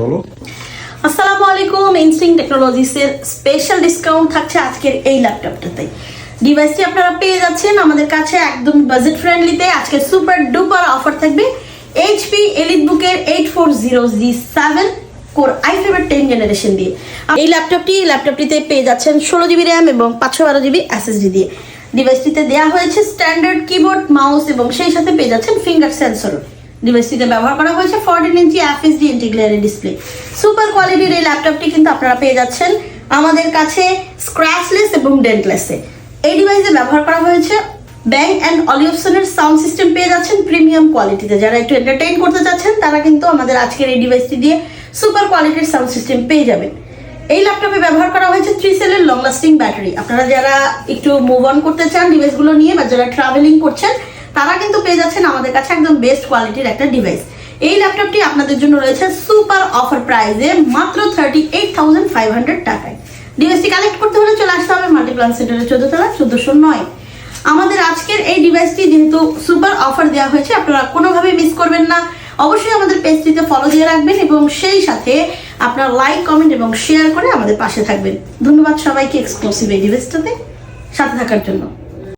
বলো। আসসালামু আলাইকুম। ইনস্টিং টেকনোলজিসের স্পেশাল ডিসকাউন্ট থাকছে আজকের এই ল্যাপটপটাতে। ডিভাইসটি আপনারা পেয়ে যাচ্ছেন আমাদের কাছে একদম বাজেট ফ্রেন্ডলিতে। আজকে সুপার ডুপার অফার থাকবে এইচপি এলিটবুকের 840G7 কোর i5 10 জেনারেশন দিয়ে। এই ল্যাপটপটিতে পেয়ে যাচ্ছেন 16GB র্যাম এবং 512GB এসএসডি দিয়ে। ডিভাইসটিতে দেওয়া হয়েছে স্ট্যান্ডার্ড কিবোর্ড, মাউস এবং সেই সাথে পেয়ে যাচ্ছেন ফিঙ্গার সেন্সরও। ডিভাইসটিতে ব্যবহার করা হয়েছে 14 ইঞ্চি FHD ইন্টিগ্রেটেড ডিসপ্লে। সুপার কোয়ালিটির এই ল্যাপটপটি কিন্তু আপনারা পেয়ে যাচ্ছেন আমাদের কাছে স্ক্র্যাচলেস এবং ডেন্টলেসে। এই ডিভাইসে ব্যবহার করা হয়েছে ব্যাং অ্যান্ড অলিভসনের সাউন্ড সিস্টেম পেয়ে যাচ্ছেন প্রিমিয়াম কোয়ালিটিতে। যারা একটু এন্টারটেইন করতে চাচ্ছেন তারা কিন্তু আমাদের আজকের এই ডিভাইসটি দিয়ে সুপার কোয়ালিটির সাউন্ড সিস্টেম পেয়ে যাবেন। এই ল্যাপটপে ব্যবহার করা হয়েছে 3 সেলের লং লাস্টিং ব্যাটারি। আপনারা যারা একটু মুভ অন করতে চান ডিভাইসগুলো নিয়ে বা যারা ট্রাভেলিং করছেন তারা কিন্তু পেয়ে যাচ্ছেন আমাদের কাছে একদম বেস্ট কোয়ালিটির একটা ডিভাইস। এই ল্যাপটপটি আপনাদের জন্য রয়েছে সুপার অফার প্রাইসে মাত্র 38,500 টাকায়। ডিভাইসটি কালেক্ট করতে হলে চলে আসতে হবে মাল্টিপ্লান সেন্টারের 14তলা 1409। আমাদের আজকের এই ডিভাইসটি যেহেতু সুপার অফার দেওয়া হয়েছে আপনারা কোনোভাবেই মিস করবেন না। অবশ্যই আমাদের পেজটিতে ফলো দিয়ে রাখবেন এবং সেই সাথে আপনারা লাইক, কমেন্ট এবং শেয়ার করে আমাদের পাশে থাকবেন। ধন্যবাদ সবাইকে এক্সক্লুসিভ এই ডিভাইসটাতে সাথে থাকার জন্য।